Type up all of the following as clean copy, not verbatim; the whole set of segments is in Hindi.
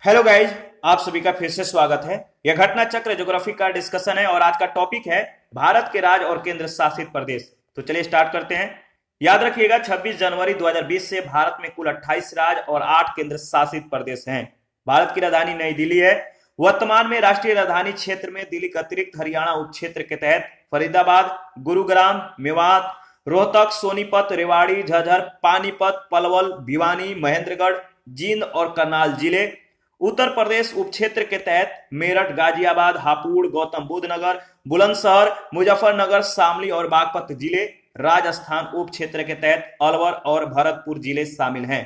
हेलो गाइज, आप सभी का फिर से स्वागत है। यह घटना चक्र ज्योग्राफी का डिस्कशन है और आज का टॉपिक है भारत के राज्य और केंद्र शासित प्रदेश। तो चलिए स्टार्ट करते हैं। याद रखिएगा 26 जनवरी 2020 से भारत में कुल 28 राज्य और 8 केंद्र शासित प्रदेश हैं। भारत की राजधानी नई दिल्ली है। वर्तमान में राष्ट्रीय राजधानी क्षेत्र में दिल्ली के अतिरिक्त हरियाणा उप क्षेत्र के तहत फरीदाबाद, गुरुग्राम, मेवात, रोहतक, सोनीपत, रेवाड़ी, झज्जर, पानीपत, पलवल, भिवानी, महेंद्रगढ़, जींद और करनाल जिले, उत्तर प्रदेश उप क्षेत्र के तहत मेरठ, गाजियाबाद, हापुड़, गौतम बुद्ध नगर, बुलंदशहर, मुजफ्फरनगर, शामली और बागपत जिले, राजस्थान उप क्षेत्र के तहत अलवर और भरतपुर जिले शामिल हैं।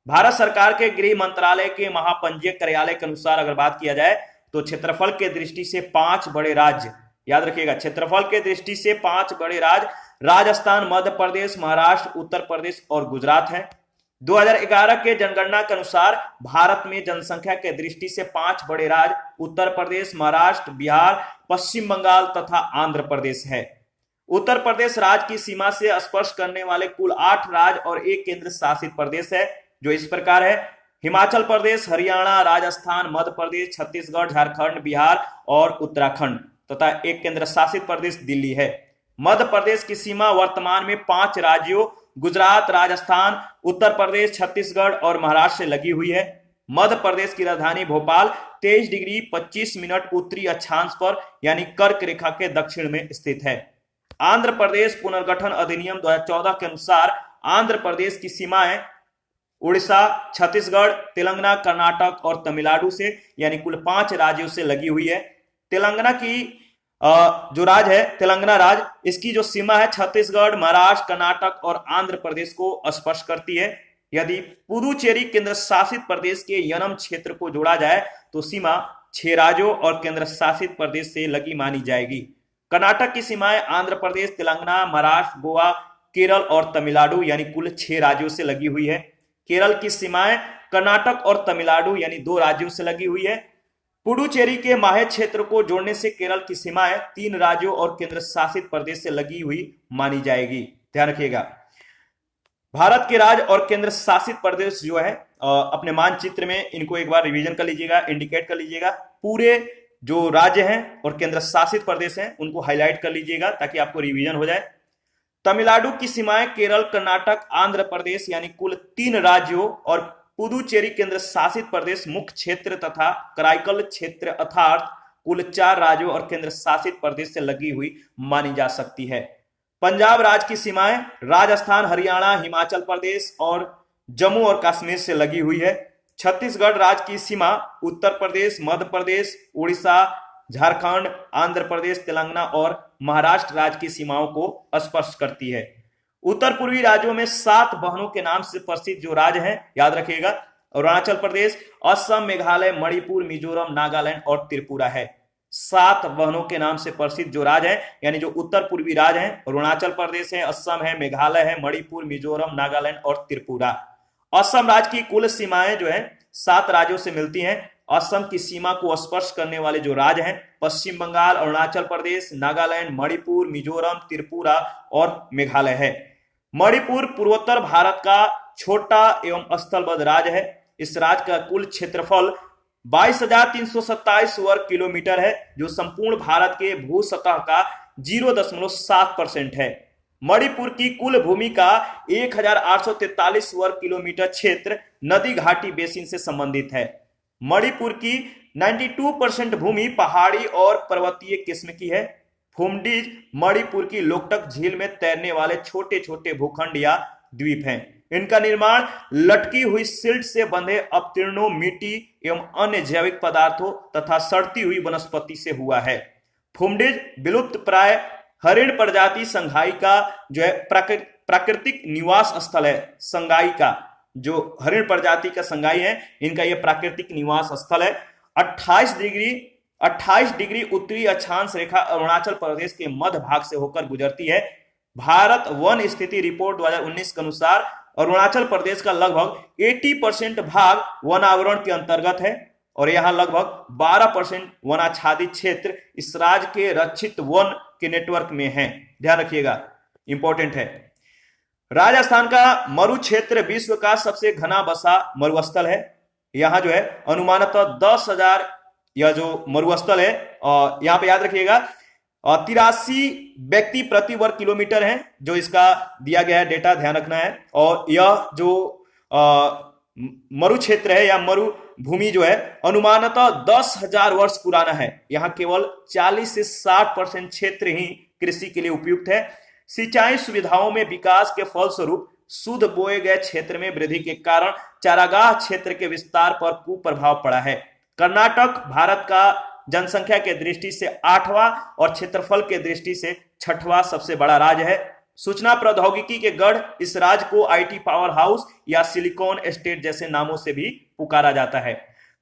भारत सरकार के गृह मंत्रालय के महापंजीयक कार्यालय के अनुसार अगर बात किया जाए तो क्षेत्रफल के दृष्टि से 5 बड़े राज्य, याद रखिएगा क्षेत्रफल के दृष्टि से 5 बड़े राज्य राजस्थान, मध्य प्रदेश, महाराष्ट्र, उत्तर प्रदेश और गुजरात है। 2011 के जनगणना के अनुसार भारत में जनसंख्या के दृष्टि से 5 बड़े राज्य उत्तर प्रदेश, महाराष्ट्र, बिहार, पश्चिम बंगाल तथा आंध्र प्रदेश है। उत्तर प्रदेश राज्य की सीमा से स्पर्श करने वाले कुल 8 राज्य और 1 केंद्र शासित प्रदेश है, जो इस प्रकार है: हिमाचल प्रदेश, हरियाणा, राजस्थान, मध्य प्रदेश, छत्तीसगढ़, झारखंड, बिहार और उत्तराखंड तथा 1 केंद्र शासित प्रदेश दिल्ली है। मध्य प्रदेश की सीमा वर्तमान में 5 राज्यों गुजरात, राजस्थान, उत्तर प्रदेश, छत्तीसगढ़ और महाराष्ट्र से लगी हुई है। मध्य प्रदेश की राजधानी भोपाल 23 डिग्री 25 मिनट उत्तरी अक्षांश पर यानी कर्क रेखा के दक्षिण में स्थित है। आंध्र प्रदेश पुनर्गठन अधिनियम 2014 के अनुसार आंध्र प्रदेश की सीमाएं उड़ीसा, छत्तीसगढ़, तेलंगाना, कर्नाटक और तमिलनाडु से यानी कुल 5 राज्यों से लगी हुई है। तेलंगाना की जो राज्य है तेलंगाना राज्य, इसकी जो सीमा है छत्तीसगढ़, महाराष्ट्र, कर्नाटक और आंध्र प्रदेश को स्पर्श करती है। यदि पुदुचेरी केंद्र शासित प्रदेश के यनम क्षेत्र को जोड़ा जाए तो सीमा 6 राज्यों और केंद्र शासित प्रदेश से लगी मानी जाएगी। कर्नाटक की सीमाएं आंध्र प्रदेश, तेलंगाना, महाराष्ट्र, गोवा, केरल और तमिलनाडु यानी कुल 6 राज्यों से लगी हुई है। केरल की सीमाएं कर्नाटक और तमिलनाडु यानी 2 राज्यों से लगी हुई है। पुडुचेरी के माहे क्षेत्र को जोड़ने से केरल की सीमाएं 3 राज्यों और केंद्र शासित प्रदेश से लगी हुई मानी जाएगी। ध्यान रखिएगा, भारत के राज्य और केंद्र शासित प्रदेश जो है अपने मानचित्र में इनको एक बार रिवीजन कर लीजिएगा, इंडिकेट कर लीजिएगा। पूरे जो राज्य हैं और केंद्र शासित प्रदेश हैं उनको हाईलाइट कर लीजिएगा ताकि आपको रिवीजन हो जाए। तमिलनाडु की सीमाएं केरल, कर्नाटक, आंध्र प्रदेश यानी कुल 3 राज्यों और पुदुचेरी केंद्र शासित प्रदेश मुख्य क्षेत्र तथा कराईकल क्षेत्र अर्थात कुल 4 राज्यों और केंद्र शासित प्रदेश से लगी हुई मानी जा सकती है। पंजाब राज्य की सीमाएं राजस्थान, हरियाणा, हिमाचल प्रदेश और जम्मू और कश्मीर से लगी हुई है। छत्तीसगढ़ राज्य की सीमा उत्तर प्रदेश, मध्य प्रदेश, उड़ीसा, झारखंड, आंध्र प्रदेश, तेलंगाना और महाराष्ट्र राज्य की सीमाओं को स्पर्श करती है। उत्तर पूर्वी राज्यों में 7 बहनों के नाम से प्रसिद्ध जो राज्य हैं, याद रखिएगा, अरुणाचल प्रदेश, असम, मेघालय, मणिपुर, मिजोरम, नागालैंड और त्रिपुरा है। 7 बहनों के नाम से प्रसिद्ध जो राज्य हैं यानी जो उत्तर पूर्वी राज्य हैं, अरुणाचल प्रदेश है, असम है, मेघालय है, मणिपुर, मिजोरम, नागालैंड और त्रिपुरा। असम राज्य की कुल सीमाएं जो है 7 राज्यों से मिलती हैं। असम की सीमा को स्पर्श करने वाले जो राज्य हैं पश्चिम बंगाल, अरुणाचल प्रदेश, नागालैंड, मणिपुर, मिजोरम, त्रिपुरा और मेघालय है। मणिपुर पूर्वोत्तर भारत का छोटा एवं स्थलबद्ध राज्य है। इस राज्य का कुल क्षेत्रफल 22,327 वर्ग किलोमीटर है, जो संपूर्ण भारत के भू सतह का 0.7% है। मणिपुर की कुल भूमि का 1,843 वर्ग किलोमीटर क्षेत्र नदी घाटी बेसिन से संबंधित है। मणिपुर की 92% भूमि पहाड़ी और पर्वतीय किस्म की है। फुमडीज मणिपुर की लोकटक झील में तैरने वाले छोटे छोटे भूखंड या द्वीप हैं। इनका निर्माण लटकी हुई सिल्ट से बंधे अपतीर्णों, मिट्टी एवं अन्य जैविक पदार्थों तथा सड़ती हुई वनस्पति से हुआ है। फुमडीज विलुप्त प्राय हरिण प्रजाति संघाई का जो है प्राकृतिक निवास स्थल है। संगाई का जो हरिण प्रजाति का संगाई है, इनका यह प्राकृतिक निवास स्थल है। 28 डिग्री उत्तरी अक्षांश रेखा अरुणाचल प्रदेश के मध्य भाग से होकर गुजरती है। भारत वन स्थिति रिपोर्ट 2019 के अनुसार अरुणाचल प्रदेश का लगभग 80% भाग वनावरण के अंतर्गत है और यहां लगभग 12% वनाच्छादित क्षेत्र इस राज्य के रक्षित वन के नेटवर्क में है। ध्यान रखिएगा, इंपॉर्टेंट है। राजस्थान का मरु क्षेत्र विश्व का सबसे घना बसा मरुस्थल है। यहाँ जो है अनुमानतः 10,000 यह जो मरुस्थल है, यहाँ पे याद रखिएगा 83 व्यक्ति प्रति वर्ग किलोमीटर है जो इसका दिया गया है डेटा, ध्यान रखना है। और यह जो मरु क्षेत्र है या मरु भूमि जो है अनुमानतः 10,000 वर्ष पुराना है। यहाँ केवल 40 से 60% क्षेत्र ही कृषि के लिए उपयुक्त है। सिंचाई सुविधाओं में विकास के फलस्वरूप शुद्ध बोए गए क्षेत्र में वृद्धि के कारण चारागाह क्षेत्र के विस्तार पर कुप्रभाव पड़ा है। कर्नाटक भारत का जनसंख्या के दृष्टि से 8वां और क्षेत्रफल के दृष्टि से 6वां सबसे बड़ा राज्य है। सूचना प्रौद्योगिकी के गढ़ इस राज्य को आईटी पावर हाउस या सिलिकॉन स्टेट जैसे नामों से भी पुकारा जाता है।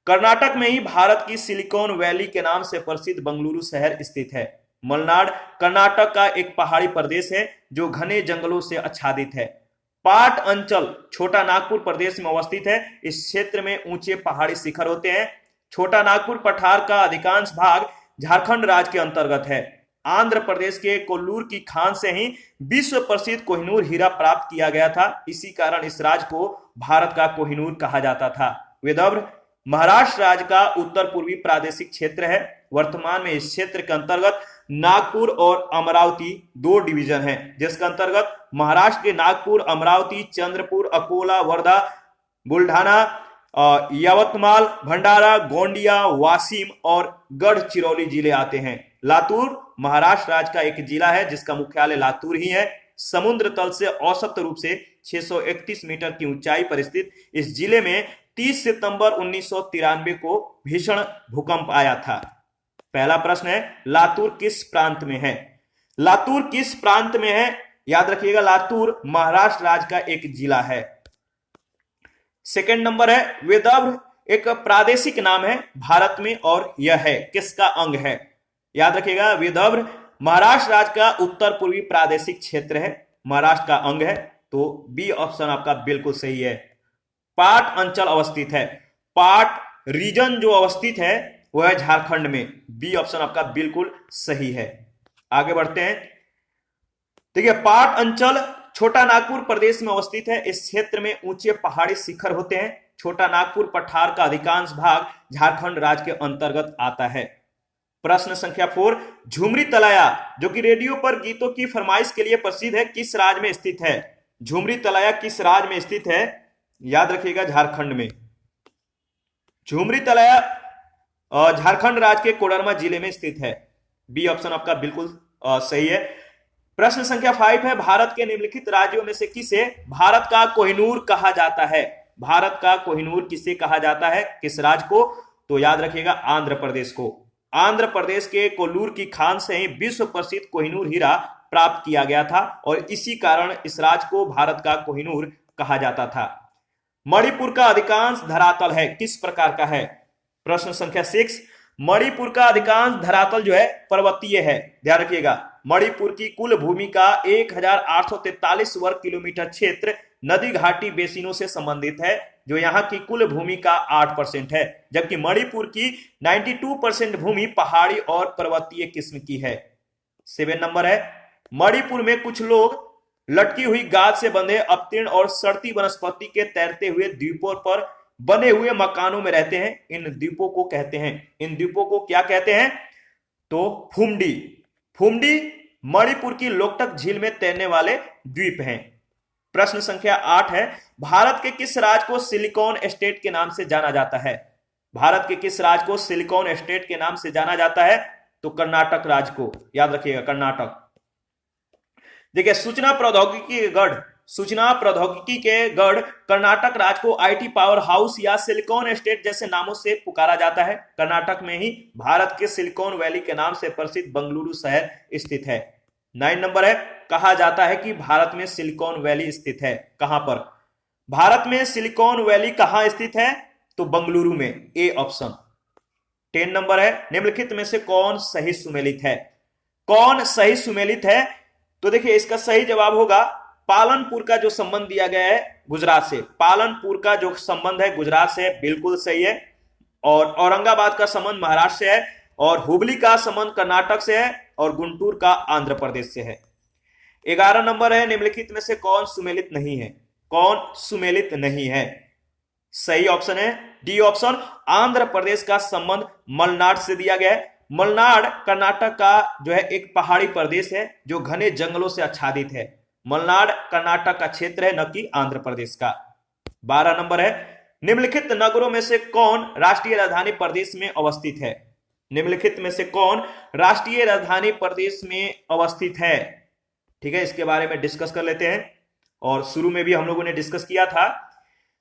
कर्नाटक में ही भारत की सिलिकॉन वैली के नाम से प्रसिद्ध बंगलुरु शहर स्थित है। मलनाड कर्नाटक का एक पहाड़ी प्रदेश है जो घने जंगलों से आच्छादित है। पाट अंचल छोटा नागपुर प्रदेश में अवस्थित है। इस क्षेत्र में ऊंचे पहाड़ी शिखर होते हैं। छोटा नागपुर पठार का अधिकांश भाग झारखंड राज्य के अंतर्गत है। आंध्र प्रदेश के कोल्लूर की खान से ही विश्व प्रसिद्ध कोहिनूर हीरा प्राप्त किया गया था। इसी कारण इस राज्य को भारत का कोहिनूर कहा जाता था। विदर्भ महाराष्ट्र राज्य का उत्तर पूर्वी प्रादेशिक क्षेत्र है। वर्तमान में इस क्षेत्र के अंतर्गत नागपुर और अमरावती 2 डिवीजन हैं, जिसके अंतर्गत महाराष्ट्र के नागपुर, अमरावती, चंद्रपुर, अकोला, वर्धा, बुल्ढाना, यवतमाल, भंडारा, गोंडिया, वाशिम और गढ़चिरौली जिले आते हैं। लातूर महाराष्ट्र राज्य का एक जिला है जिसका मुख्यालय लातूर ही है। समुद्र तल से औसत रूप से 631 मीटर की ऊंचाई पर स्थित इस जिले में 30 सितंबर 1993 को भीषण भूकंप आया था। पहला प्रश्न है लातूर किस प्रांत में है? लातूर किस प्रांत में है? याद रखिएगा लातूर महाराष्ट्र राज्य का एक जिला है। सेकंड नंबर है विदर्भ एक प्रादेशिक नाम है भारत में और यह है किसका अंग है? याद रखिएगा विदर्भ महाराष्ट्र राज्य का उत्तर पूर्वी प्रादेशिक क्षेत्र है, महाराष्ट्र का अंग है। तो बी ऑप्शन आपका बिल्कुल सही है। पाट अंचल अवस्थित है। पाट रीजन जो अवस्थित है वह है झारखंड में। बी ऑप्शन आपका बिल्कुल सही है। आगे बढ़ते हैं। देखिए पाट अंचल छोटा नागपुर प्रदेश में अवस्थित है। इस क्षेत्र में ऊंचे पहाड़ी शिखर होते हैं। छोटा नागपुर पठार का अधिकांश भाग झारखंड राज्य के अंतर्गत आता है। प्रश्न संख्या 4 झुमरी तलाया जो कि रेडियो पर गीतों की फरमाइश के लिए प्रसिद्ध है किस राज्य में स्थित है? झुमरी तलाया किस राज्य में स्थित है? याद रखिएगा झारखंड में। झुमरी तलाया झारखंड राज्य के कोडरमा जिले में स्थित है। बी ऑप्शन आपका बिल्कुल सही है। प्रश्न संख्या 5 है भारत के निम्नलिखित राज्यों में से किसे भारत का कोहिनूर कहा जाता है? भारत का कोहिनूर किसे कहा जाता है, किस राज्य को? तो याद रखिएगा आंध्र प्रदेश को। आंध्र प्रदेश के कोल्लूर की खान से ही विश्व प्रसिद्ध कोहिनूर हीरा प्राप्त किया गया था और इसी कारण इस राज्य को भारत का कोहिनूर कहा जाता था। मणिपुर का अधिकांश धरातल है किस प्रकार का है? प्रश्न संख्या 6 मणिपुर का अधिकांश धरातल जो है पर्वतीय है। ध्यान रखिएगा मणिपुर की कुल भूमि का 1843 वर्ग किलोमीटर क्षेत्र नदी घाटी बेसिनों से संबंधित है जो यहाँ की कुल भूमि का 8% है, जबकि मणिपुर की 92% भूमि पहाड़ी और पर्वतीय किस्म की है। 7 नंबर है मणिपुर में कुछ लोग लटकी हुई गाद से बंधे अपतीर्ण और सड़ती वनस्पति के तैरते हुए द्वीपों पर बने हुए मकानों में रहते हैं। इन द्वीपों को कहते हैं, इन द्वीपों को क्या कहते हैं? तो फुमडी। फुमडी मणिपुर की लोकटक झील में तैरने वाले द्वीप हैं। प्रश्न संख्या 8 है भारत के किस राज्य को सिलिकॉन स्टेट के नाम से जाना जाता है? भारत के किस राज्य को सिलिकॉन स्टेट के नाम से जाना जाता है? तो कर्नाटक राज्य को। याद रखिएगा कर्नाटक। देखिए सूचना प्रौद्योगिकी के गढ़ कर्नाटक राज्य को आईटी पावर हाउस या सिलिकॉन स्टेट जैसे नामों से पुकारा जाता है। कर्नाटक में ही भारत के सिलिकॉन वैली के नाम से प्रसिद्ध बंगलुरु शहर स्थित है। 9 नंबर है कहा जाता है कि भारत में सिलिकॉन वैली स्थित है। कहां पर? भारत में सिलिकॉन वैली कहां स्थित है? तो बंगलुरु में। A option. 10 नंबर है निम्नलिखित में से कौन सही सुमेलित है? कौन सही सुमेलित है? तो देखिए इसका सही जवाब होगा पालनपुर का जो संबंध दिया गया है गुजरात से। पालनपुर का जो संबंध है गुजरात से बिल्कुल सही है। और औरंगाबाद का संबंध महाराष्ट्र से है और हुबली का संबंध कर्नाटक से है और गुंटूर का आंध्र प्रदेश से है। 11 नंबर है निम्नलिखित में से कौन सुमेलित नहीं है? कौन सुमेलित नहीं है? सही ऑप्शन है डी ऑप्शन, आंध्र प्रदेश का संबंध मलनाड से दिया गया है। मलनाड कर्नाटक का जो है एक पहाड़ी प्रदेश है जो घने जंगलों से आच्छादित है। मलनाड कर्नाटक का क्षेत्र है, न कि आंध्र प्रदेश का। 12 नंबर है, निम्नलिखित नगरों में से कौन राष्ट्रीय राजधानी प्रदेश में अवस्थित है? निम्नलिखित में से कौन राष्ट्रीय राजधानी प्रदेश में अवस्थित है? ठीक है, इसके बारे में डिस्कस कर लेते हैं, और शुरू में भी हम लोगों ने डिस्कस किया था।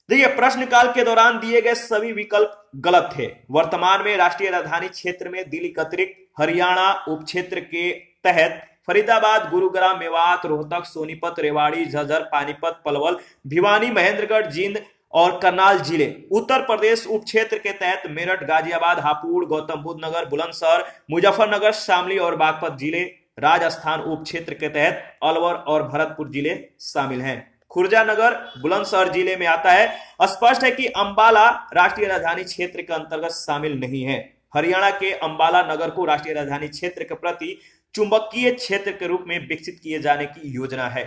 देखिए, प्रश्नकाल के दौरान दिए गए सभी विकल्प गलत थे। वर्तमान में राष्ट्रीय राजधानी क्षेत्र में दिल्ली के अतिरिक्त हरियाणा उपक्षेत्र के तहत फरीदाबाद, गुरुग्राम, मेवात, रोहतक, सोनीपत, रेवाड़ी, झज्जर, पानीपत, पलवल, भिवानी, महेंद्रगढ़, जींद और करनाल जिले। उत्तर प्रदेश उपक्षेत्र के तहत मेरठ, गाजियाबाद, हापुड़, गौतम बुद्ध नगर, बुलंदशहर, मुजफ्फरनगर, शामली और बागपत जिले। राजस्थान उपक्षेत्र के तहत अलवर और भरतपुर जिले शामिल हैं। खुर्जा नगर बुलंदशहर जिले में आता है। स्पष्ट है कि अंबाला राष्ट्रीय राजधानी क्षेत्र के अंतर्गत शामिल नहीं है। हरियाणा के अंबाला नगर को राष्ट्रीय राजधानी क्षेत्र के प्रति चुंबकीय क्षेत्र के रूप में विकसित किए जाने की योजना है।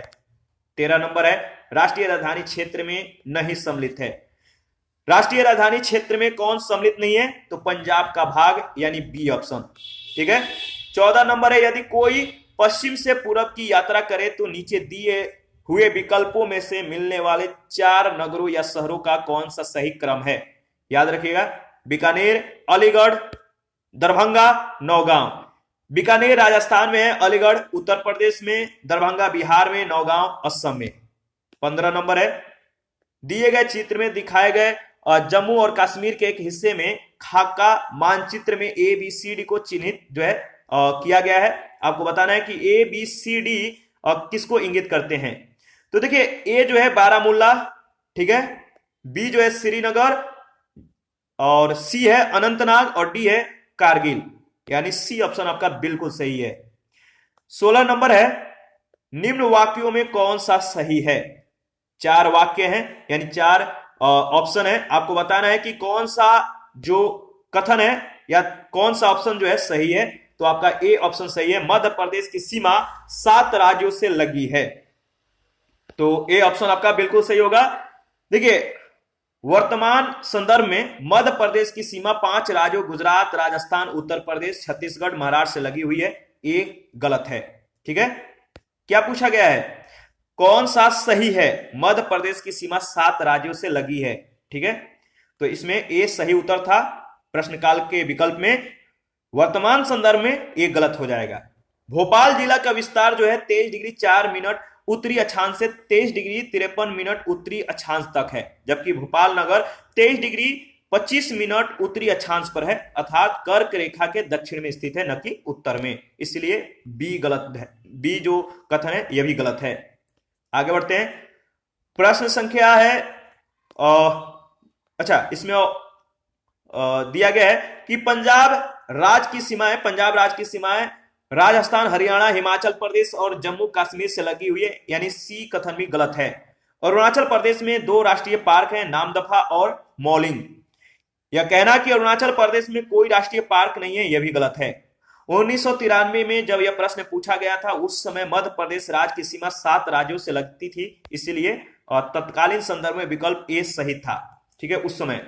13 नंबर है, राष्ट्रीय राजधानी क्षेत्र में नहीं सम्मिलित है। राष्ट्रीय राजधानी क्षेत्र में कौन सम्मिलित नहीं है? तो पंजाब का भाग, यानी बी ऑप्शन। ठीक है। 14 नंबर है, यदि कोई पश्चिम से पूरब की यात्रा करे तो नीचे दिए हुए विकल्पों में से मिलने वाले 4 नगरों या शहरों का कौन सा सही क्रम है? याद रखिएगा, बीकानेर, अलीगढ़, दरभंगा, नौगांव। बीकानेर राजस्थान में है, अलीगढ़ उत्तर प्रदेश में, दरभंगा बिहार में, नौगांव असम में। 15 नंबर है, दिए गए चित्र में दिखाए गए जम्मू और कश्मीर के एक हिस्से में खाका मानचित्र में ABCD को चिन्हित जो है किया गया है। आपको बताना है कि ABCD किसको इंगित करते हैं। तो देखिए, ए जो है बारामूला, ठीक है, बी जो है श्रीनगर, और सी है अनंतनाग, और डी है कारगिल, यानी सी ऑप्शन आपका बिल्कुल सही है। 16 नंबर है, निम्न वाक्यों में कौन सा सही है? 4 वाक्य हैं, यानी 4 ऑप्शन है। आपको बताना है कि कौन सा जो कथन है या कौन सा ऑप्शन जो है सही है। तो आपका ए ऑप्शन सही है, मध्य प्रदेश की सीमा 7 राज्यों से लगी है। तो ए ऑप्शन आपका बिल्कुल सही होगा। देखिए, वर्तमान संदर्भ में मध्य प्रदेश की सीमा 5 राज्यों गुजरात, राजस्थान, उत्तर प्रदेश, छत्तीसगढ़, महाराष्ट्र से लगी हुई है। ए गलत है। ठीक है। क्या पूछा गया है? कौन सा सही है? मध्य प्रदेश की सीमा 7 राज्यों से लगी है। ठीक है, तो इसमें ए सही उत्तर था प्रश्नकाल के विकल्प में। वर्तमान संदर्भ में ये गलत हो जाएगा। भोपाल जिला का विस्तार जो है 23 डिग्री 4 मिनट उत्तरी अक्षांश से 23 डिग्री 53 मिनट उत्तरी अक्षांश तक है, जबकि भोपाल नगर 23 डिग्री 25 मिनट उत्तरी अक्षांश पर है, अर्थात कर्क रेखा के दक्षिण में स्थित है, न कि उत्तर में। इसलिए बी गलत है। बी जो कथन है यह भी गलत है। आगे बढ़ते हैं। प्रश्न संख्या है अच्छा, इसमें दिया गया है कि पंजाब राज्य की सीमाएं, पंजाब राज्य की सीमाएं राजस्थान, हरियाणा, हिमाचल प्रदेश और जम्मू कश्मीर से लगी हुई है, यानी सी कथन भी गलत है। अरुणाचल प्रदेश में 2 राष्ट्रीय पार्क हैं, नामदफा और मौलिंग। यह कहना कि अरुणाचल प्रदेश में कोई राष्ट्रीय पार्क नहीं है, यह भी गलत है। 1993 में जब यह प्रश्न पूछा गया था, उस समय मध्य प्रदेश राज्य की सीमा 7 राज्यों से लगती थी, इसलिए तत्कालीन संदर्भ में विकल्प ए सही था। ठीक है, उस समय।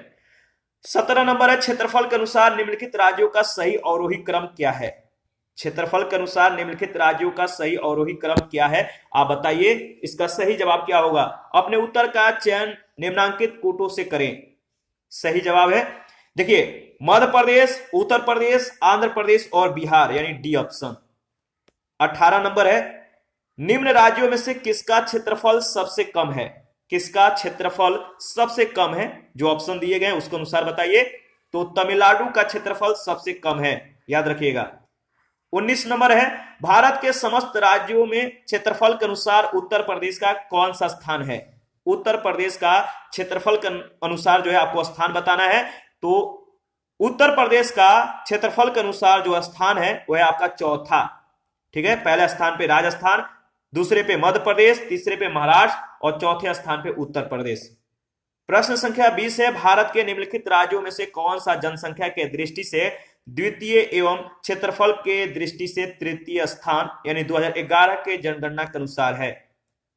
17 नंबर है, क्षेत्रफल के अनुसार निम्नलिखित राज्यों का सही अवरोही क्रम क्या है? क्षेत्रफल के अनुसार निम्नलिखित राज्यों का सही अवरोही क्रम क्या है? आप बताइए। इसका सही जवाब क्या होगा? अपने उत्तर का चयन निम्नांकित कोटों से करें। सही जवाब है, देखिए, मध्य प्रदेश, उत्तर प्रदेश, आंध्र प्रदेश और बिहार, यानी डी ऑप्शन। 18 नंबर है, निम्न राज्यों में से किसका क्षेत्रफल सबसे कम है? किसका क्षेत्रफल सबसे कम है? जो ऑप्शन दिए गए उसके अनुसार बताइए। तो तमिलनाडु का क्षेत्रफल सबसे कम है, याद रखिएगा। 19 नंबर है, भारत के समस्त राज्यों में क्षेत्रफल के अनुसार उत्तर प्रदेश का कौन सा स्थान है? उत्तर प्रदेश का क्षेत्रफल के अनुसार जो है आपको स्थान बताना है। तो उत्तर प्रदेश का क्षेत्रफल के अनुसार जो स्थान है वह आपका चौथा। ठीक है, पहले स्थान पे राजस्थान, दूसरे पे मध्य प्रदेश, तीसरे पे महाराष्ट्र और चौथे स्थान पे उत्तर प्रदेश। प्रश्न संख्या 20 है, भारत के निम्नलिखित राज्यों में से कौन सा जनसंख्या के दृष्टि से द्वितीय एवं क्षेत्रफल के दृष्टि से तृतीय स्थान, यानी 2011 के जनगणना के अनुसार है?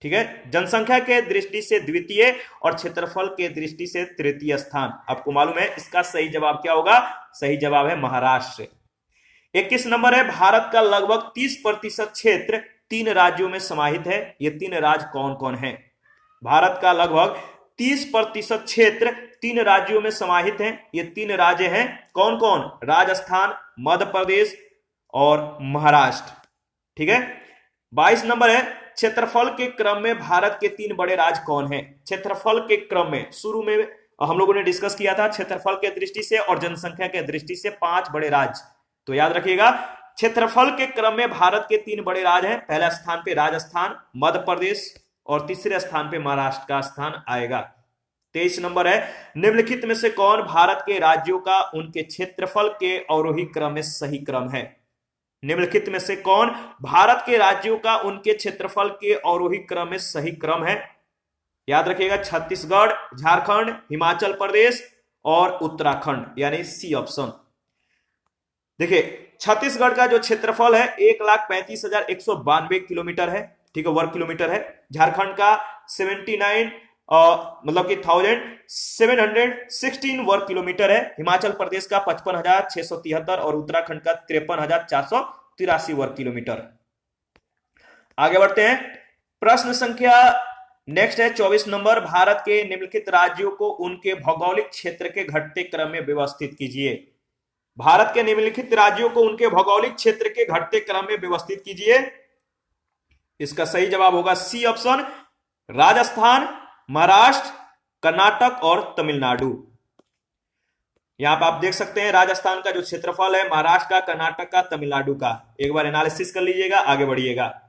ठीक है, जनसंख्या के दृष्टि से द्वितीय और क्षेत्रफल के दृष्टि से तृतीय स्थान। आपको मालूम है इसका सही जवाब क्या होगा? सही जवाब है महाराष्ट्र। 21 नंबर है, भारत का लगभग 30% क्षेत्र 3 राज्यों में समाहित है। ये 3 राज्य कौन कौन है? भारत का लगभग 30% क्षेत्र 3 राज्यों में समाहित है। ये 3 राज्य हैं कौन कौन? राजस्थान, मध्य प्रदेश और महाराष्ट्र। ठीक है। 22 नंबर है, क्षेत्रफल के क्रम में भारत के 3 बड़े राज्य कौन हैं? क्षेत्रफल के क्रम में शुरू में हम लोगों ने डिस्कस किया था क्षेत्रफल के दृष्टि से और जनसंख्या के दृष्टि से 5 बड़े राज्य। तो याद रखिएगा क्षेत्रफल के क्रम में भारत के 3 बड़े राज्य हैं। पहले स्थान पे राजस्थान, मध्य प्रदेश और तीसरे स्थान पे महाराष्ट्र का स्थान आएगा। 23 नंबर है, निम्नलिखित में से कौन भारत के राज्यों का उनके क्षेत्रफल के अवरोही क्रम में सही क्रम है? निम्नलिखित में से कौन भारत के राज्यों का उनके क्षेत्रफल के अवरोही क्रम में सही क्रम है? याद रखिएगा छत्तीसगढ़, झारखंड, हिमाचल प्रदेश और उत्तराखंड, यानी सी ऑप्शन। देखिए छत्तीसगढ़ का जो क्षेत्रफल है 1,35,192 किलोमीटर है, ठीक है, वर्ग किलोमीटर है। झारखंड का 79 मतलब कि 1716 वर्ग किलोमीटर है। हिमाचल प्रदेश का 55,673 और उत्तराखंड का 53,483 वर्ग किलोमीटर। आगे बढ़ते हैं, प्रश्न संख्या नेक्स्ट है 24 नंबर, भारत के निम्नलिखित राज्यों को उनके भौगोलिक क्षेत्र के घटते क्रम में व्यवस्थित कीजिए। भारत के निम्नलिखित राज्यों को उनके भौगोलिक क्षेत्र के घटते क्रम में व्यवस्थित कीजिए। इसका सही जवाब होगा सी ऑप्शन, राजस्थान, महाराष्ट्र, कर्नाटक और तमिलनाडु। यहां पर आप देख सकते हैं राजस्थान का जो क्षेत्रफल है, महाराष्ट्र का, कर्नाटक का, तमिलनाडु का। एक बार एनालिसिस कर लीजिएगा, आगे बढ़िएगा।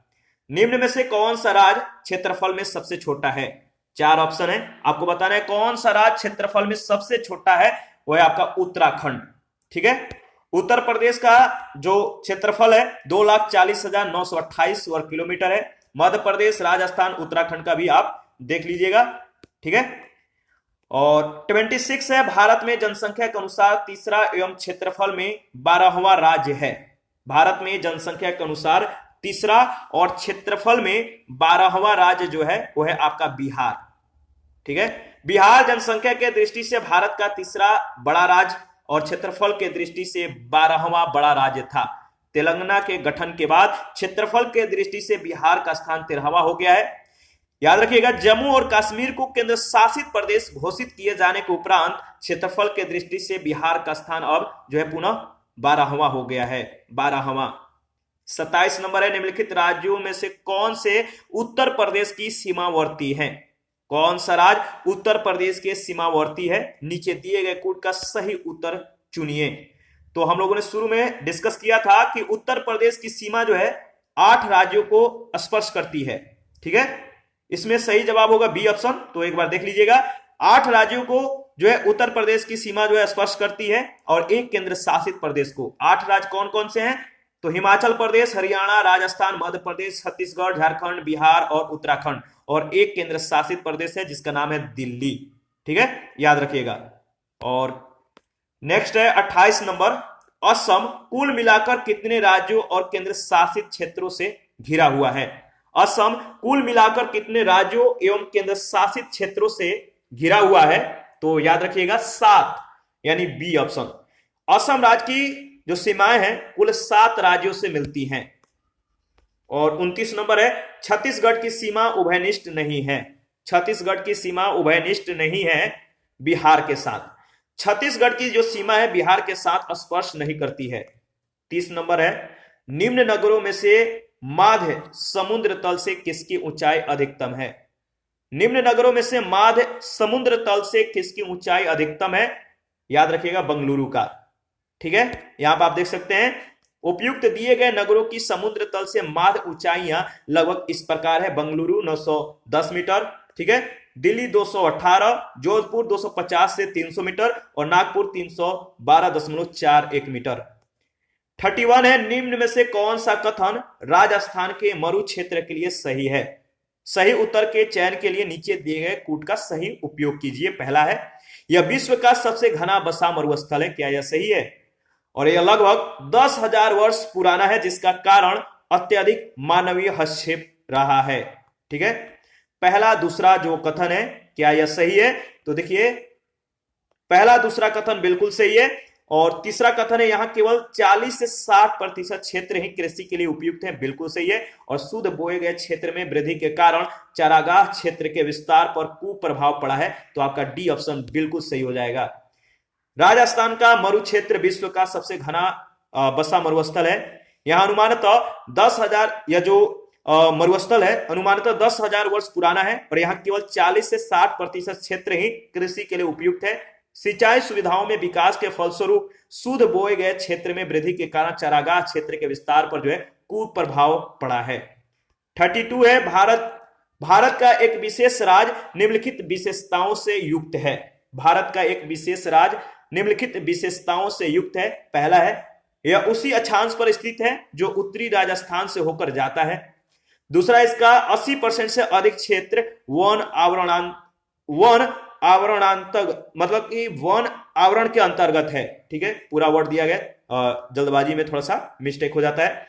निम्न में से कौन सा राज्य क्षेत्रफल में सबसे छोटा है? 4 ऑप्शन है, आपको बताना है कौन सा राज्य क्षेत्रफल में सबसे छोटा है। वो है आपका उत्तराखंड। ठीक है, उत्तर प्रदेश का जो क्षेत्रफल है 2,40,928 वर्ग किलोमीटर है। मध्य प्रदेश, राजस्थान, उत्तराखंड का भी आप देख लीजिएगा। ठीक है, और 26 है, भारत में जनसंख्या के अनुसार तीसरा एवं क्षेत्रफल में 12वां राज्य है। भारत में जनसंख्या के अनुसार तीसरा और क्षेत्रफल में 12वां राज्य जो है वो है आपका बिहार। ठीक है, बिहार जनसंख्या के दृष्टि से भारत का तीसरा बड़ा राज्य और क्षेत्रफल के दृष्टि से 12वां बड़ा राज्य था। तेलंगाना के गठन के बाद क्षेत्रफल के दृष्टि से बिहार का स्थान 13वां हो गया है। याद रखिएगा जम्मू और कश्मीर को केंद्र शासित प्रदेश घोषित किए जाने के उपरांत क्षेत्रफल के दृष्टि से बिहार का स्थान अब जो है पुनः 12वां हो गया है, 12वां। 27 नंबर है, निम्नलिखित राज्यों में से कौन से उत्तर प्रदेश की सीमावर्ती है? कौन सा राज्य उत्तर प्रदेश के सीमावर्ती है? नीचे दिए गए कोड का सही उत्तर चुनिए। तो हम लोगों ने शुरू में डिस्कस किया था कि उत्तर प्रदेश की सीमा जो है 8 राज्यों को स्पर्श करती है। ठीक है, इसमें सही जवाब होगा बी ऑप्शन। तो एक बार देख लीजिएगा 8 राज्यों को जो है उत्तर प्रदेश की सीमा जो है स्पर्श करती है और एक केंद्र शासित प्रदेश को। 8 राज्य कौन कौन से हैं? तो हिमाचल प्रदेश, हरियाणा, राजस्थान, मध्य प्रदेश, छत्तीसगढ़, झारखंड, बिहार और उत्तराखंड, और एक केंद्र शासित प्रदेश है जिसका नाम है दिल्ली। ठीक है, याद रखिएगा। और नेक्स्ट है 28 नंबर, असम कुल मिलाकर कितने राज्यों और केंद्र शासित क्षेत्रों से घिरा हुआ है? असम कुल मिलाकर कितने राज्यों एवं केंद्र शासित क्षेत्रों से घिरा हुआ है? तो याद रखिएगा 7, यानी बी ऑप्शन। असम राज्य की जो सीमाएं हैं कुल 7 राज्यों से मिलती हैं। और 29 नंबर है, छत्तीसगढ़ की सीमा उभयनिष्ठ नहीं है। छत्तीसगढ़ की सीमा उभयनिष्ठ नहीं है बिहार के साथ। छत्तीसगढ़ की जो सीमा है बिहार के साथ स्पर्श नहीं करती है। 30 नंबर है, निम्न नगरों में से माध्य समुद्र तल से किसकी ऊंचाई अधिकतम है? निम्न नगरों में से माध्य समुद्र तल से किसकी ऊंचाई अधिकतम है? याद रखिएगा बेंगलुरु का। ठीक है, यहां पर आप देख सकते हैं उपयुक्त दिए गए नगरों की समुद्र तल से माध्य ऊंचाइयां लगभग इस प्रकार है। बेंगलुरु 910 मीटर, ठीक है, दिल्ली 218, जोधपुर 250 से 300 मीटर और नागपुर 312.41 मीटर। 31 है, निम्न में से कौन सा कथन राजस्थान के मरु क्षेत्र के लिए सही है? सही उत्तर के चयन के लिए नीचे दिए गए कूट का सही उपयोग कीजिए। पहला है, यह विश्व का सबसे घना बसा मरुस्थल है। क्या यह सही है? और यह लगभग 10,000 वर्ष पुराना है जिसका कारण अत्यधिक मानवीय हस्तक्षेप रहा है। ठीक है, पहला दूसरा जो कथन है क्या यह सही है? तो देखिए पहला दूसरा कथन बिल्कुल सही है। और तीसरा कथन है यहां केवल 40 से 60% क्षेत्र ही कृषि के लिए उपयुक्त है, बिल्कुल सही है। और शुद्ध बोए गए क्षेत्र में वृद्धि के कारण चारागाह क्षेत्र के विस्तार पर कुप्रभाव पड़ा है, तो आपका डी ऑप्शन बिल्कुल सही हो जाएगा। राजस्थान का मरु क्षेत्र विश्व का सबसे घना बसा मरुस्थल है। यहां अनुमानतः 10,000 या जो मरुस्थल है अनुमानतः 10,000 वर्ष पुराना है और यहाँ केवल 40 से 60% क्षेत्र ही कृषि के लिए उपयुक्त है। सिंचाई सुविधाओं में विकास के फलस्वरूप शुद्ध बोए गए क्षेत्र में वृद्धि के कारण चारागाह क्षेत्र के विस्तार पर जो है कुप्रभाव पड़ा है। 32 है भारत का एक विशेष राज्य निम्नलिखित विशेषताओं से युक्त है। भारत का एक विशेष राज्य निम्नलिखित विशेषताओं से युक्त है। पहला है यह उसी अक्षांश पर स्थित है जो उत्तरी राजस्थान से होकर जाता है। दूसरा, इसका 80% से अधिक क्षेत्र वन आवरणांतर्गत मतलब कि वन आवरण के अंतर्गत है। ठीक है, पूरा वर्ड दिया गया, जल्दबाजी में थोड़ा सा मिस्टेक हो जाता है।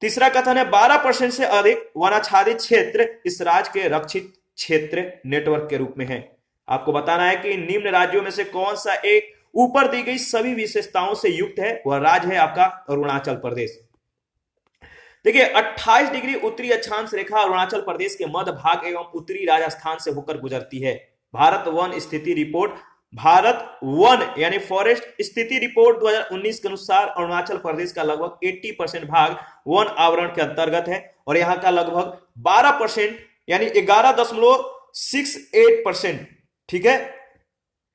तीसरा कथन है 12% से अधिक वनाच्छादित क्षेत्र इस राज्य के रक्षित क्षेत्र नेटवर्क के रूप में है। आपको बताना है कि निम्न राज्यों में से कौन सा एक ऊपर दी गई सभी विशेषताओं से युक्त है। वह राज्य है आपका अरुणाचल प्रदेश। देखिए 28 डिग्री उत्तरी अक्षांश रेखा अरुणाचल प्रदेश के मध्य भाग एवं उत्तरी राजस्थान से होकर गुजरती है। भारत वन स्थिति रिपोर्ट भारत वन यानी फॉरेस्ट स्थिति रिपोर्ट 2019 के अनुसार अरुणाचल प्रदेश का लगभग 80% भाग वन आवरण के अंतर्गत है और यहाँ का लगभग 12% यानी 11.68%। ठीक है,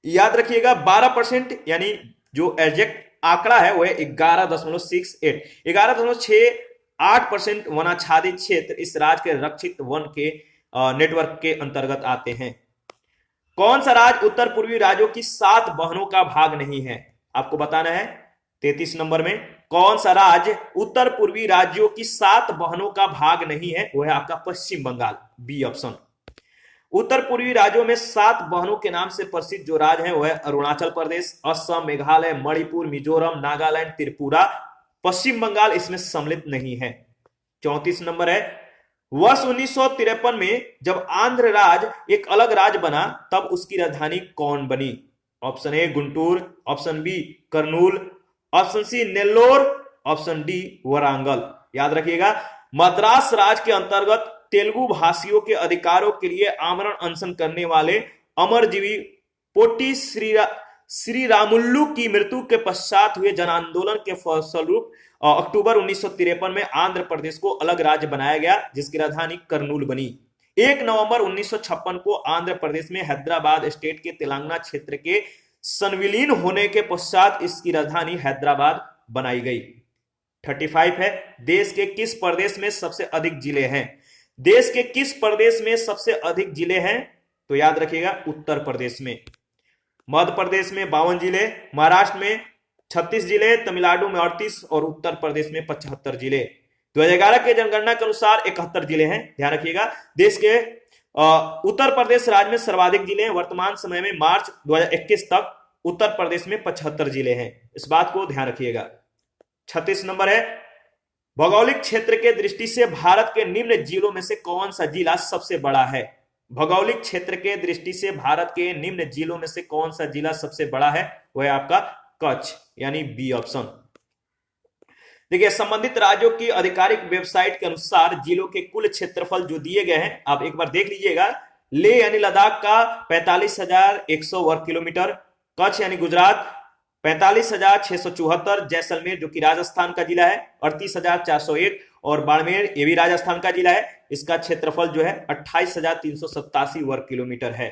याद रखिएगा 12% यानी जो एग्जैक्ट आंकड़ा है वह 11.68% वनाच्छादित क्षेत्र इस राज्य के रक्षित वन के नेटवर्क के अंतर्गत आते हैं। कौन सा राज्य उत्तर पूर्वी राज्यों की 7 बहनों का भाग नहीं है? आपको बताना है 33 नंबर में कौन सा राज्य उत्तर पूर्वी राज्यों की 7 बहनों का भाग नहीं है? वो है आपका पश्चिम बंगाल, बी ऑप्शन। उत्तर पूर्वी राज्यों में 7 बहनों के नाम से प्रसिद्ध जो राज्य है वह है अरुणाचल प्रदेश, असम, मेघालय, मणिपुर, मिजोरम, नागालैंड, त्रिपुरा। पश्चिम बंगाल इसमें सम्मिलित नहीं है। 34 नंबर है वर्ष 1953 में जब आंध्र राज्य एक अलग राज्य बना तब उसकी राजधानी कौन बनी? Option A Guntur, option B Kurnool, option C Nellore, option D Warangal. याद रखिएगा मद्रास राज्य के अंतर्गत तेलुगु भाषियों के अधिकारों के लिए आमरण अनशन करने वाले अमरजीवी पोटी श्रीरामुल्लू की मृत्यु के पश्चात हुए जन आंदोलन के फलस्वरूप अक्टूबर 1953 में आंध्र प्रदेश को अलग राज्य बनाया गया जिसकी राजधानी कर्नूल बनी। 1 नवंबर 1956 को आंध्र प्रदेश में हैदराबाद स्टेट के तेलंगाना क्षेत्र के संविलीन होने के पश्चात इसकी राजधानी हैदराबाद बनाई गई। 35 है देश के किस प्रदेश में सबसे अधिक जिले हैं? देश के किस प्रदेश में सबसे अधिक जिले हैं? तो याद रखिएगा उत्तर प्रदेश में। मध्य प्रदेश में 52 जिले, महाराष्ट्र में 36 जिले, तमिलनाडु में 38 और उत्तर प्रदेश में 75 जिले। 2011 के जनगणना के अनुसार 71 जिले हैं। ध्यान रखिएगा देश के उत्तर प्रदेश राज्य में सर्वाधिक जिले हैं। वर्तमान समय में मार्च 2021 तक उत्तर प्रदेश में 75 जिले हैं, इस बात को ध्यान रखिएगा। 36 नंबर है भौगोलिक क्षेत्र के दृष्टि से भारत के निम्न जिलों में से कौन सा जिला सबसे बड़ा है? भौगोलिक क्षेत्र के दृष्टि से भारत के निम्न जिलों में से कौन सा जिला सबसे बड़ा है? वह है आपका कच्छ यानी बी ऑप्शन। देखिए संबंधित राज्यों की आधिकारिक वेबसाइट के अनुसार जिलों के कुल क्षेत्रफल जो दिए गए हैं आप एक बार देख लीजिएगा। लेह यानी लद्दाख का 45,100 वर्ग किलोमीटर, कच्छ यानी गुजरात 45,674, जैसलमेर जो कि राजस्थान का जिला है 38,401 और बाड़मेर ये भी राजस्थान का जिला है, इसका क्षेत्रफल जो है 28,387 वर्ग किलोमीटर है।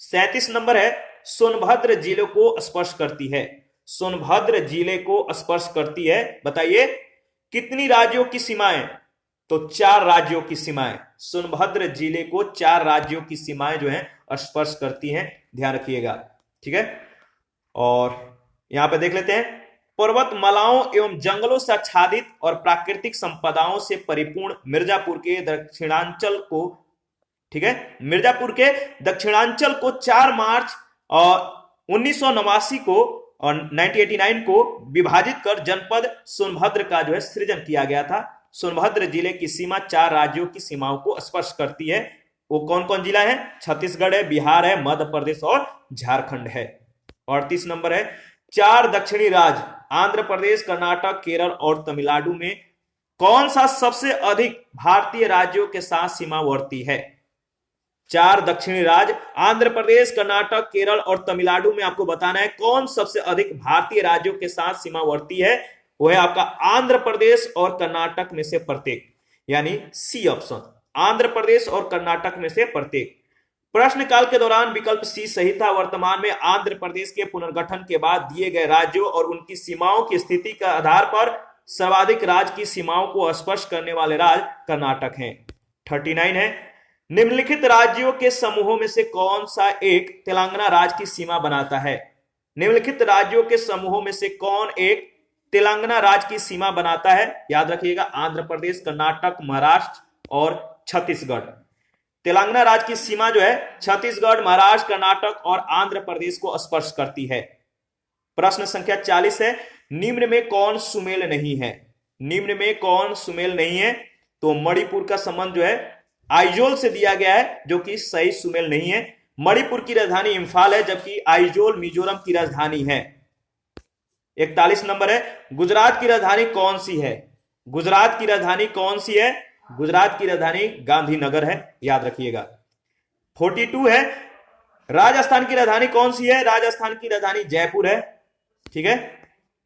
37 नंबर है सोनभद्र जिले को स्पर्श करती है। सोनभद्र जिले को स्पर्श करती है, बताइए कितनी राज्यों की सीमाएं? तो 4 राज्यों की सीमाएं। सोनभद्र जिले को 4 राज्यों की सीमाएं जो है स्पर्श करती हैं, ध्यान रखिएगा। ठीक है, और यहां पे देख लेते हैं पर्वतमालाओं एवं जंगलों से आच्छादित और प्राकृतिक संपदाओं से परिपूर्ण मिर्जापुर के दक्षिणांचल को, ठीक है, मिर्जापुर के दक्षिणांचल को 4 मार्च 1989 को और 1989 को विभाजित कर जनपद सोनभद्र का जो है सृजन किया गया था। सोनभद्र जिले की सीमा 4 राज्यों की सीमाओं को स्पर्श करती है। वो कौन कौन जिला है? छत्तीसगढ़ है, बिहार है, मध्य प्रदेश और झारखंड है। 38 नंबर है, 4 दक्षिणी राज्य आंध्र प्रदेश, कर्नाटक, केरल और तमिलनाडु में कौन सा सबसे अधिक भारतीय राज्यों के साथ सीमावर्ती है? 4 दक्षिणी राज्य आंध्र प्रदेश, कर्नाटक, केरल और तमिलनाडु में आपको बताना है कौन सबसे अधिक भारतीय राज्यों के साथ सीमावर्ती है। वो है आपका आंध्र प्रदेश और कर्नाटक में से प्रत्येक, यानी सी ऑप्शन, आंध्र प्रदेश और कर्नाटक में से प्रत्येक। प्रश्नकाल के दौरान विकल्प सी सही था। वर्तमान में आंध्र प्रदेश के पुनर्गठन के बाद दिए गए राज्यों और उनकी सीमाओं की स्थिति के आधार पर सर्वाधिक राज्य की सीमाओं को स्पर्श करने वाले राज्य कर्नाटक हैं। 39 है, निम्नलिखित राज्यों के समूहों में से कौन सा एक तेलंगाना राज्य की सीमा बनाता है? निम्नलिखित राज्यों के समूहों में से कौन एक तेलंगाना राज्य की सीमा बनाता है? याद रखिएगा, आंध्र प्रदेश, कर्नाटक, महाराष्ट्र और छत्तीसगढ़। तेलंगाना राज्य की सीमा जो है छत्तीसगढ़, महाराष्ट्र, कर्नाटक और आंध्र प्रदेश को स्पर्श करती है। प्रश्न संख्या 40 है, निम्न में कौन सुमेल नहीं है? निम्न में कौन सुमेल नहीं है? तो मणिपुर का संबंध जो है आइजोल से दिया गया है, जो कि सही सुमेल नहीं है। मणिपुर की राजधानी इंफाल है, जबकि आइजोल मिजोरम की राजधानी है। 41 नंबर है, गुजरात की राजधानी कौन सी है? गुजरात की राजधानी कौन सी है? गुजरात की राजधानी गांधीनगर है, याद रखिएगा। 42 है, राजस्थान की राजधानी कौन सी है? राजस्थान की राजधानी जयपुर है, ठीक है।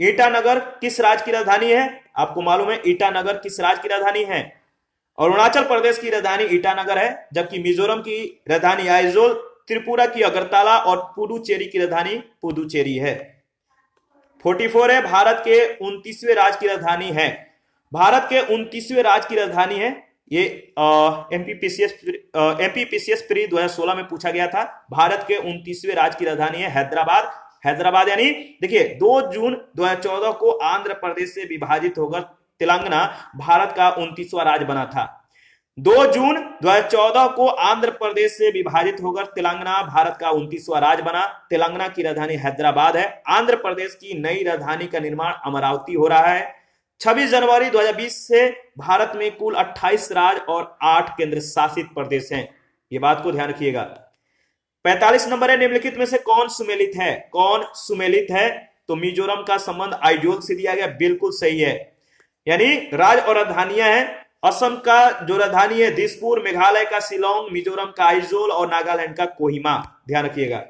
ईटानगर किस राज्य की राजधानी है? आपको मालूम है ईटानगर किस राज्य की राजधानी है? अरुणाचल प्रदेश की राजधानी ईटानगर है, जबकि मिजोरम की राजधानी आइजोल, त्रिपुरा की अगरतला और पुडुचेरी की राजधानी पुदुचेरी है। 44 है, भारत के 29वें राज्य की राजधानी है। भारत के 29वें राज्य की राजधानी है, ये एमपीपीसीएस प्री 2016 में पूछा गया था। भारत के 29वें राज्य की राजधानी है हैदराबाद। हैदराबाद यानी देखिए 2 जून 2014 को आंध्र प्रदेश से विभाजित होकर तेलंगाना भारत का 29वां राज्य बना था। 2 जून 2014 को आंध्र प्रदेश से विभाजित होकर तेलंगाना भारत का 29वां राज्य बना। तेलंगाना की राजधानी हैदराबाद है। आंध्र प्रदेश की नई राजधानी का निर्माण अमरावती हो रहा है। 26 जनवरी 2020 से भारत में कुल 28 राज्य और 8 केंद्र शासित प्रदेश हैं। ये बात को ध्यान रखिएगा। 45 नंबर है, निम्नलिखित में से कौन सुमेलित है? कौन सुमेलित है? तो मिजोरम का संबंध आइजोल से दिया गया, बिल्कुल सही है। यानी राज्य और राजधानियां हैं, असम का जो राजधानी है दिसपुर, मेघालय का शिलोंग, मिजोरम का आइजोल और नागालैंड का कोहिमा, ध्यान रखिएगा।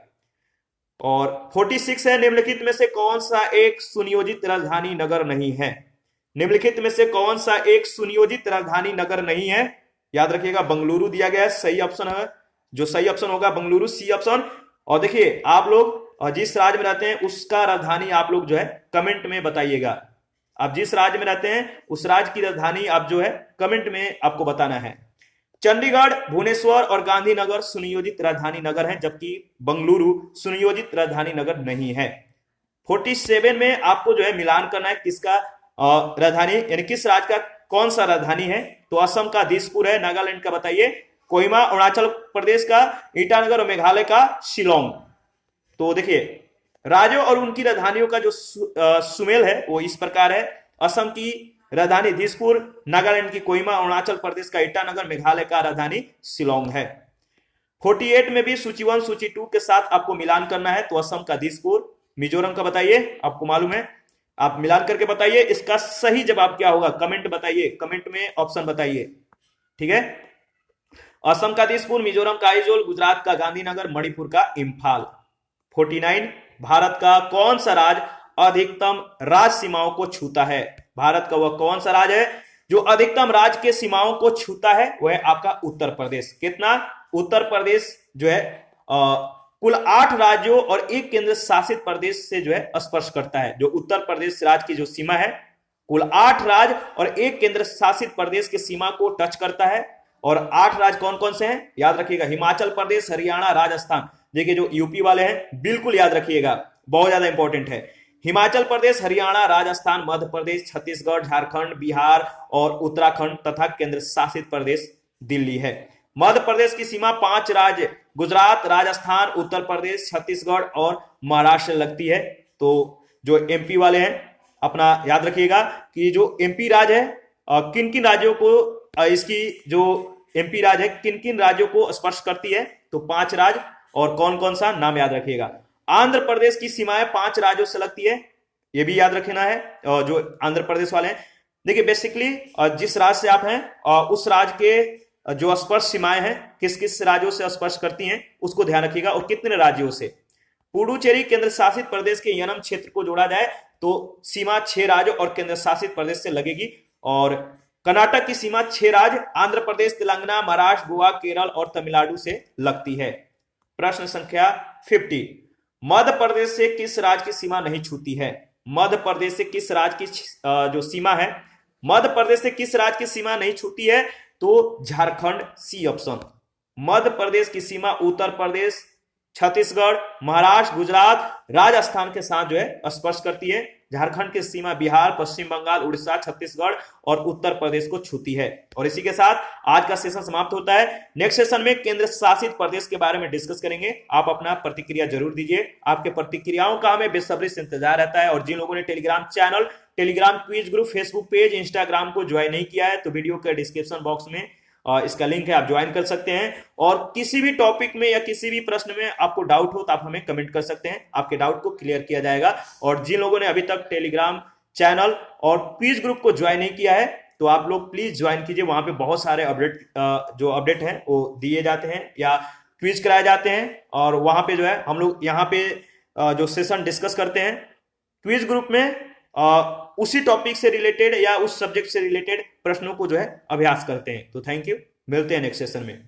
और 46 है, निम्नलिखित में से कौन सा एक सुनियोजित राजधानी नगर नहीं है? निम्नलिखित में से कौन सा एक सुनियोजित राजधानी नगर नहीं है? याद रखिएगा, बंगलुरु दिया गया है, सही ऑप्शन है। जो सही ऑप्शन होगा बंगलुरु, सी ऑप्शन। और देखिए आप लोग जिस राज्य में रहते हैं उसका राजधानी आप लोग जो है कमेंट में बताइएगा। आप जिस राज्य में रहते हैं उस राज्य की राजधानी आप जो है कमेंट में आपको बताना है। चंडीगढ़, भुवनेश्वर और गांधीनगर सुनियोजित राजधानी नगर है, जबकि बंगलुरु सुनियोजित राजधानी नगर नहीं है। 47 में आपको जो है मिलान करना है किसका राजधानी, यानी किस राज्य का कौन सा राजधानी है। तो असम का दिसपुर है, नागालैंड का बताइए कोहिमा, अरुणाचल प्रदेश का ईटानगर और मेघालय का शिलोंग। तो देखिए राज्यों और उनकी राजधानियों का जो सुमेल है वो इस प्रकार है। असम की राजधानी दिसपुर, नागालैंड की कोहिमा, अरुणाचल प्रदेश का ईटानगर, मेघालय का राजधानी शिलोंग है। 48 में भी सूची 1 सूची 2 के साथ आपको मिलान करना है। तो असम का दिसपुर, मिजोरम का बताइए, आपको मालूम है, आप मिलान करके बताइए इसका सही जवाब क्या होगा। कमेंट बताइए, कमेंट में ऑप्शन बताइए, ठीक है। असम का दिसपुर, मिजोरम का आइजोल, गुजरात का गांधीनगर, मणिपुर का इंफाल। 49, भारत का कौन सा राज्य अधिकतम राज्य सीमाओं को छूता है? भारत का वह कौन सा राज्य है जो अधिकतम राज्य के सीमाओं को छूता है? वह है आपका उत्तर प्रदेश। कितना? उत्तर प्रदेश जो है कुल 8 राज्यों और 1 केंद्र शासित प्रदेश से जो है स्पर्श करता है। जो उत्तर प्रदेश राज्य की जो सीमा है कुल 8 राज्य और 1 केंद्र शासित प्रदेश की सीमा को टच करता है। और 8 राज्य कौन कौन से हैं? याद रखिएगा, हिमाचल प्रदेश, हरियाणा, राजस्थान। देखिए जो यूपी वाले हैं बिल्कुल याद रखिएगा, बहुत ज्यादा इंपॉर्टेंट है। हिमाचल प्रदेश, हरियाणा, राजस्थान, मध्य प्रदेश, छत्तीसगढ़, झारखंड, बिहार और उत्तराखंड तथा केंद्र शासित प्रदेश दिल्ली है। मध्य प्रदेश की सीमा 5 राज्य गुजरात, राजस्थान, उत्तर प्रदेश, छत्तीसगढ़ और महाराष्ट्र लगती है। तो जो एमपी वाले हैं अपना याद रखिएगा कि जो एमपी राज्य है किन किन राज्यों को इसकी जो एमपी राज्य है किन किन राज्यों को स्पर्श करती है, तो 5 राज्य, और कौन कौन सा नाम याद रखिएगा। आंध्र प्रदेश की सीमाएं 5 राज्यों से लगती है, ये भी याद रखना है। और जो आंध्र प्रदेश वाले हैं, देखिए बेसिकली जिस राज्य से आप हैं उस राज्य के जो स्पर्श सीमाएं हैं किस किस राज्यों से स्पर्श करती हैं उसको ध्यान रखिएगा, और कितने राज्यों से। पुडुचेरी केंद्र शासित प्रदेश के यनम क्षेत्र को जोड़ा जाए तो सीमा 6 राज्य और केंद्र शासित प्रदेश से लगेगी। और कर्नाटक की सीमा 6 राज्य, आंध्र प्रदेश, तेलंगाना, महाराष्ट्र, गोवा, केरल और तमिलनाडु से लगती है। प्रश्न संख्या 50, मध्य प्रदेश से किस राज्य की सीमा नहीं छूती है? मध्य प्रदेश से किस राज्य की जो सीमा है, मध्य प्रदेश से किस राज्य की सीमा नहीं छूती है? तो झारखंड, सी ऑप्शन। मध्य प्रदेश की सीमा उत्तर प्रदेश, छत्तीसगढ़, महाराष्ट्र, गुजरात, राजस्थान के साथ जो है स्पर्श करती है। झारखंड की सीमा बिहार, पश्चिम बंगाल, उड़ीसा, छत्तीसगढ़ और उत्तर प्रदेश को छूती है। और इसी के साथ आज का सेशन समाप्त होता है। नेक्स्ट सेशन में केंद्र शासित प्रदेश के बारे में डिस्कस करेंगे। आप अपना प्रतिक्रिया जरूर दीजिए, आपके प्रतिक्रियाओं का हमें बेसब्री से इंतजार रहता है। और जिन लोगों ने Telegram channel, Telegram quiz group, Facebook page, Instagram को ज्वाइन नहीं किया है तो वीडियो के डिस्क्रिप्शन बॉक्स में इसका लिंक है, आप ज्वाइन कर सकते हैं। और किसी भी टॉपिक में या किसी भी प्रश्न में आपको डाउट हो तो आप हमें कमेंट कर सकते हैं, आपके डाउट को क्लियर किया जाएगा। और जिन लोगों ने अभी तक टेलीग्राम चैनल और क्विज ग्रुप को ज्वाइन नहीं किया है तो आप लोग प्लीज ज्वाइन कीजिए, वहां पे बहुत सारे अपडेट हैं वो दिए जाते हैं या क्विज कराए जाते हैं। और वहां पे जो है हम लोग यहाँ पे जो सेशन डिस्कस करते हैं क्विज ग्रुप में उसी टॉपिक से रिलेटेड या उस सब्जेक्ट से रिलेटेड प्रश्नों को जो है अभ्यास करते हैं। तो थैंक यू, मिलते हैं नेक्स्ट सेशन में।